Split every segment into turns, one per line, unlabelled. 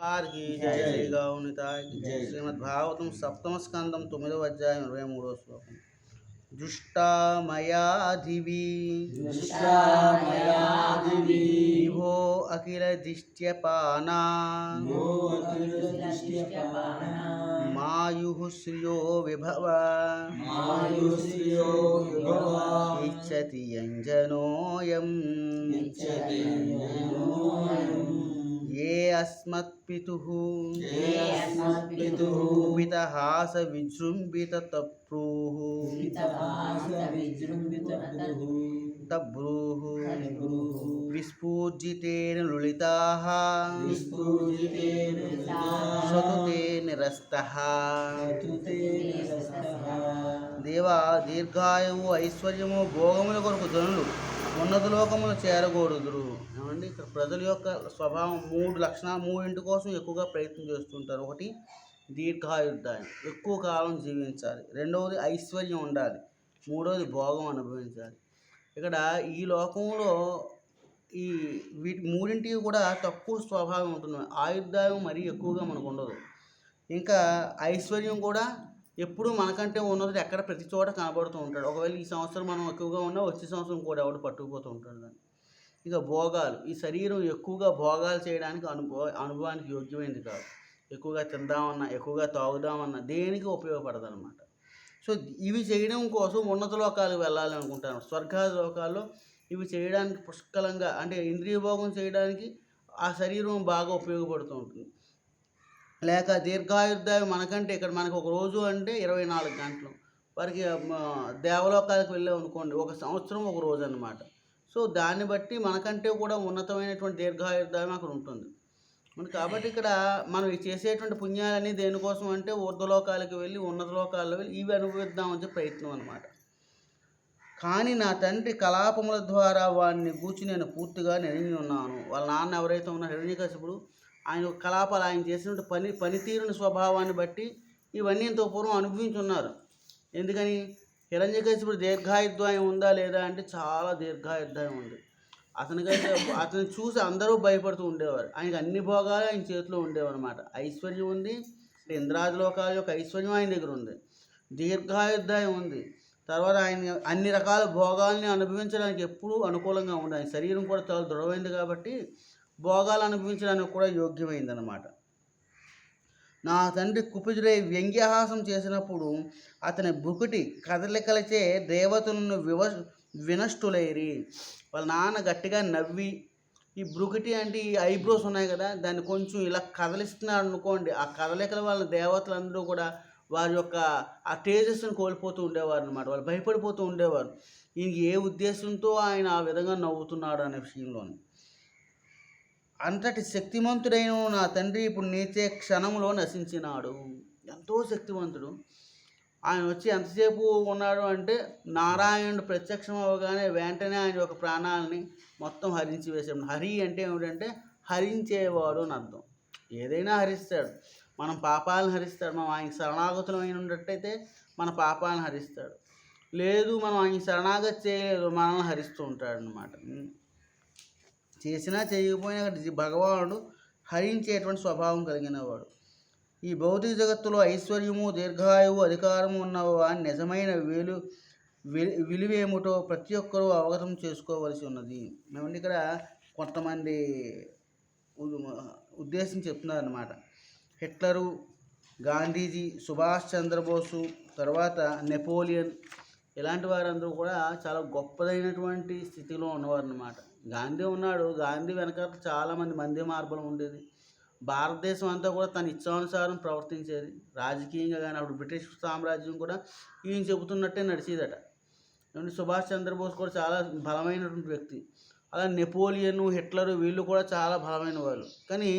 వారికి జయ శ్రీ గౌనితాయకి జయ. శ్రీమద్భాగవతం సప్తమ స్కందం 9వ అధ్యాయం 23వ శ్లోకం. జుష్టామయాధివి విభో అఖిల దిష్ట్యపానా మాయు శ్రియో విభవ ఇచ్చతి యంజనోయం ఏ అస్మత్పితుః కుపితహాస విజృంభిత తబ్రూః విస్ఫూర్జితేన లులితాః స్వతుతే నిరస్తః. దేవా, దీర్ఘాయువు ఐశ్వర్యము భోగముల కొరకు జనులు ఉన్నత లోకములు చేరకూడదురు. ఏమండి, ఇక్కడ ప్రజల యొక్క స్వభావం మూడింటి కోసం ఎక్కువగా ప్రయత్నం చేస్తుంటారు. ఒకటి దీర్ఘాయుర్దాయం, ఎక్కువ కాలం జీవించాలి. రెండవది ఐశ్వర్యం ఉండాలి. మూడవది భోగం అనుభవించాలి. ఇక్కడ ఈ లోకంలో ఈ వీటి మూడింటికి కూడా తక్కువ స్వభావం ఉంటుంది. ఆయుర్దాయం మరీ ఎక్కువగా మనకు ఉండదు. ఇంకా ఐశ్వర్యం కూడా ఎప్పుడు మనకంటే ఉన్నది ఎక్కడ ప్రతి చోట కనబడుతూ ఉంటాడు. ఒకవేళ ఈ సంవత్సరం మనం ఎక్కువగా ఉన్నా వచ్చే సంవత్సరం కూడా ఎవడు పట్టుకుపోతూ ఉంటాడు దాన్ని. ఇక భోగాలు, ఈ శరీరం ఎక్కువగా భోగాలు చేయడానికి అనుభవానికి యోగ్యమైనది కాదు. ఎక్కువగా తిందామన్నా, ఎక్కువగా తాగుదామన్నా దేనికి ఉపయోగపడదు అనమాట. సో ఇవి చేయడం కోసం ఉన్నత లోకాలకు వెళ్ళాలి అనుకుంటాను. స్వర్గాది లోకాల్లో ఇవి చేయడానికి పుష్కలంగా, అంటే ఇంద్రియ భోగం చేయడానికి ఆ శరీరం బాగా ఉపయోగపడుతూ ఉంటుంది. లేక దీర్ఘాయుర్దాయం మనకంటే ఇక్కడ మనకు ఒక రోజు అంటే 24 గంటలు, వారికి దేవలోకాలకు వెళ్ళాం అనుకోండి ఒక సంవత్సరం ఒక రోజు అన్నమాట. సో దాన్ని బట్టి మనకంటే కూడా ఉన్నతమైనటువంటి దీర్ఘాయుర్దాయం అక్కడ ఉంటుంది. కాబట్టి ఇక్కడ మనం చేసేటువంటి పుణ్యాలన్నీ దేనికోసం అంటే ఊర్ధ్వలోకాలకు వెళ్ళి ఉన్నత లోకాల్లో వెళ్ళి ఇవి అనుభవిద్దామని చెప్పి ప్రయత్నం అనమాట. కానీ నా తండ్రి కలాపముల ద్వారా వాడిని గూర్చి నేను పూర్తిగా నెరిగి ఉన్నాను. వాళ్ళ నాన్న ఎవరైతే ఉన్నారో హిరణ్యకశిపుడు, ఆయన కలాపాలు, ఆయన చేసినటువంటి పనితీరుని స్వభావాన్ని బట్టి ఇవన్నీ ఇంత పూర్వం అనుభవించున్నారు. ఎందుకని హిరణ్యకశిపుడు దీర్ఘాయుర్దాయం ఉందా లేదా అంటే చాలా దీర్ఘాయుర్దాయం ఉంది. అతను చూసి అందరూ భయపడుతూ ఉండేవారు. ఆయనకి అన్ని భోగాలు ఆయన చేతిలో ఉండేవారు అనమాట. ఐశ్వర్యం ఉంది, ఇంద్రాది లోకాల యొక్క ఐశ్వర్యం ఆయన దగ్గర ఉంది, దీర్ఘాయుర్దాయం ఉంది. తర్వాత ఆయన అన్ని రకాల భోగాల్ని అనుభవించడానికి ఎప్పుడూ అనుకూలంగా ఉంది. ఆయన శరీరం కూడా చాలా దృఢమైంది కాబట్టి భోగాలు అనుభవించడానికి కూడా యోగ్యమైంది అన్నమాట. నా తండ్రి కుపితుడై వ్యంగ్యహాసం చేసినప్పుడు అతని బుకుటి కదలికలచే దేవతలను వినష్టులైరి. వాళ్ళ నాన్న గట్టిగా నవ్వి, ఈ బ్రుకిటి అంటే ఈ ఐబ్రోస్ ఉన్నాయి కదా, దాన్ని కొంచెం ఇలా కదలిస్తున్నాడు అనుకోండి, ఆ కదలికల వల్ల దేవతలందరూ కూడా వారి యొక్క ఆ తేజస్సును కోల్పోతూ ఉండేవారు అనమాట. వాళ్ళు భయపడిపోతూ ఉండేవారు. ఈయనకి ఏ ఉద్దేశంతో ఆయన ఆ విధంగా నవ్వుతున్నాడు అనే విషయంలోని. అంతటి శక్తిమంతుడైన నా తండ్రి ఇప్పుడు నీచే క్షణంలో నశించినాడు. ఎంతో శక్తివంతుడు. ఆయన వచ్చి ఎంతసేపు ఉన్నాడు అంటే నారాయణుడు ప్రత్యక్షం అవ్వగానే వెంటనే ఆయన యొక్క ప్రాణాలని మొత్తం హరించి వేసాడు. హరి అంటే ఏమిటంటే హరించేవాడు అని అర్థం. ఏదైనా హరిస్తాడు. మనం పాపాలను హరిస్తాడు. మనం ఆయన శరణాగతులం అయిన ఉన్నట్టయితే మన పాపాలను హరిస్తాడు. లేదు మనం ఆయన శరణాగతి చేయలేదు, మనల్ని హరిస్తూ ఉంటాడు అన్నమాట. చేసినా చేయకపోయినా భగవానుడు హరించేటువంటి స్వభావం కలిగిన వాడు. ఈ భౌతిక జగత్తులో ఐశ్వర్యము, దీర్ఘాయువు, అధికారము ఉన్నవాని నిజమైన విలువేమిటో ప్రతి ఒక్కరూ అవగతం చేసుకోవలసి ఉన్నది. ఏమంటే ఇక్కడ కొంతమంది ఉద్దేశం చెప్తున్నారు అన్నమాట. హిట్లరు, గాంధీజీ, సుభాష్ చంద్రబోసు, తర్వాత నెపోలియన్, ఇలాంటి వారందరూ కూడా చాలా గొప్పదైనటువంటి స్థితిలో ఉన్నవారు అన్నమాట. గాంధీ ఉన్నాడు, గాంధీ వెనకాల చాలామంది మంది మార్బలం ఉండేది. భారతదేశం అంతా కూడా తన ఇచ్చానుసారం ప్రవర్తించేది రాజకీయంగా. కానీ అప్పుడు బ్రిటిష్ సామ్రాజ్యం కూడా ఈయన చెబుతున్నట్టే నడిచేదట. ఏమంటే సుభాష్ చంద్రబోస్ కూడా చాలా బలమైనటువంటి వ్యక్తి. అలా నెపోలియన్, హిట్లరు వీళ్ళు కూడా చాలా బలమైన వాళ్ళు. కానీ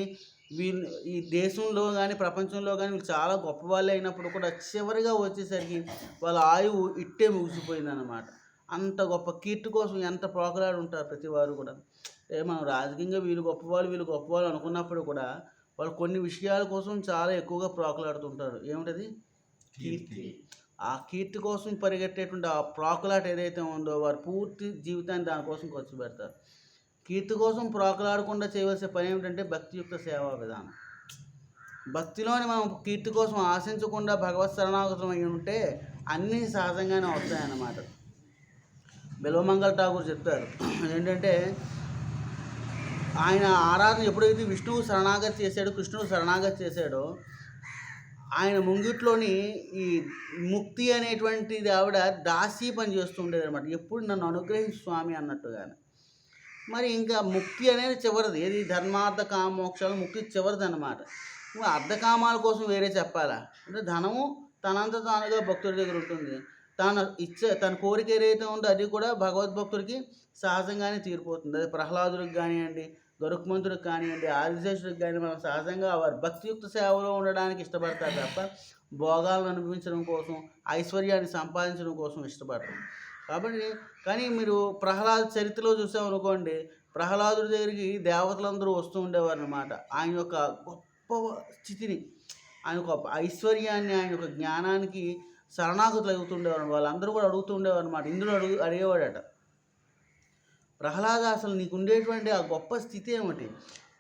వీళ్ళు ఈ దేశంలో కానీ ప్రపంచంలో కానీ వీళ్ళు చాలా గొప్ప వాళ్ళే అయినప్పుడు కూడా చివరిగా వచ్చేసరికి వాళ్ళ ఆయువు ఇట్టే ముగిసిపోయిందన్నమాట. అంత గొప్ప కీర్తి కోసం ఎంత ప్రోకలాడు ఉంటారు ప్రతి వారు కూడా. మనం రాజకీయంగా వీళ్ళు గొప్పవాళ్ళు అనుకున్నప్పుడు కూడా వాళ్ళు కొన్ని విషయాల కోసం చాలా ఎక్కువగా ప్రోకలాడుతుంటారు. ఏమిటది? కీర్తి. ఆ కీర్తి కోసం పరిగెట్టేటువంటి ఆ ప్రోకలాట ఏదైతే ఉందో వారు పూర్తి జీవితాన్ని దానికోసం ఖర్చు పెడతారు. కీర్తి కోసం ప్రోకలాడకుండా చేయవలసిన పని ఏమిటంటే భక్తియుక్త సేవా విధానం. భక్తిలోని మనం కీర్తి కోసం ఆశించకుండా భగవత్ శరణాగతం అయి ఉంటే అన్నీ సహజంగానే వస్తాయన్నమాట. బిల్వమంగళ ఠాకూర్ చెప్తారు ఏంటంటే, ఆయన ఆరాధన ఎప్పుడైతే విష్ణువు శరణాగతి చేశాడో, కృష్ణువు శరణాగతి చేశాడో, ఆయన ముంగిట్లోని ఈ ముక్తి అనేటువంటిది ఆవిడ దాసీ పని చేస్తూ ఉండేది అనమాట. ఎప్పుడు నన్ను అనుగ్రహించు స్వామి అన్నట్టుగానే. మరి ఇంకా ముక్తి అనేది చివరిది, ఏది ధర్మార్థ కామోక్షాలు ముక్తి చివరిది అనమాట. అర్ధకామాల కోసం వేరే చెప్పాలా అంటే, ధనము తనంత తానుగా భక్తుడి దగ్గర ఉంటుంది. తన కోరిక ఏదైతే ఉందో అది కూడా భగవద్భక్తుడికి సహజంగానే తీరిపోతుంది. అది ప్రహ్లాదుడికి కానివ్వండి, గరుక్మంతుడికి కానివ్వండి, ఆదిశేషుడికి కానీ మనం సహజంగా వారి భక్తియుక్త సేవలో ఉండడానికి ఇష్టపడతారు తప్ప భోగాలను అనుభవించడం కోసం, ఐశ్వర్యాన్ని సంపాదించడం కోసం ఇష్టపడతారు. కాబట్టి కానీ మీరు ప్రహ్లాద చరిత్రలో చూసామనుకోండి, ప్రహ్లాదుడి దగ్గరికి దేవతలందరూ వస్తూ ఉండేవారు అనమాట. ఆయన యొక్క గొప్ప స్థితిని, ఆయన యొక్క ఐశ్వర్యాన్ని, ఆయన యొక్క జ్ఞానానికి శరణాగతులు అవుతుండేవారు. వాళ్ళందరూ కూడా అడుగుతూ ఉండేవారు అనమాట. ఇంద్రుడు అడిగేవాడట, ప్రహ్లాద అసలు నీకు ఉండేటువంటి ఆ గొప్ప స్థితి ఏమిటి?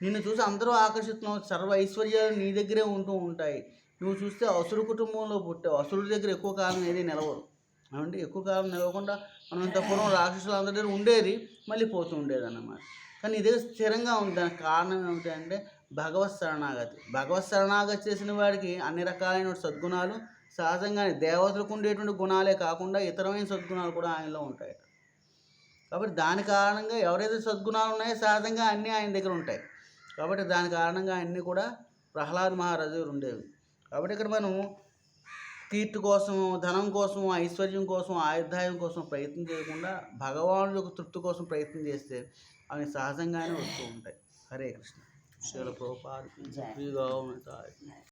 నిన్ను చూసి అందరూ ఆకర్షిస్తున్నావు, సర్వ ఐశ్వర్యాలు నీ దగ్గరే ఉంటూ ఉంటాయి. నువ్వు చూస్తే అసురు కుటుంబంలో పుట్టావు, అసురుడి దగ్గర ఎక్కువ కాలం ఏది నిలవరు. అంటే ఎక్కువ కాలం నిలవకుండా మనం ఇంత పూర్వం రాక్షసులు అందరి దగ్గర ఉండేది, మళ్ళీ పోతూ ఉండేది అన్నమాట. కానీ ఇదే స్థిరంగా ఉంది. దానికి కారణం ఏమిటంటే భగవత్ శరణాగతి. భగవత్ శరణాగతి చేసిన వాడికి అన్ని రకాలైన సద్గుణాలు సహజంగానే, దేవతలకు ఉండేటువంటి గుణాలే కాకుండా ఇతరమైన సద్గుణాలు కూడా ఆయనలో ఉంటాయి. కాబట్టి దాని కారణంగా ఎవరైతే సద్గుణాలు ఉన్నాయో సహజంగా అన్నీ ఆయన దగ్గర ఉంటాయి. కాబట్టి దాని కారణంగా అన్నీ కూడా ప్రహ్లాద్ మహారాజు దగ్గర ఉండేవి. కాబట్టి ఇక్కడ మనం కీర్తి కోసం, ధనం కోసం, ఐశ్వర్యం కోసం, ఆయుర్దాయం కోసం ప్రయత్నం చేయకుండా భగవానుడి యొక్క తృప్తి కోసం ప్రయత్నం చేస్తే అవి సహజంగానే వస్తూ ఉంటాయి. హరే కృష్ణ. శ్రీల ప్రభుపాద.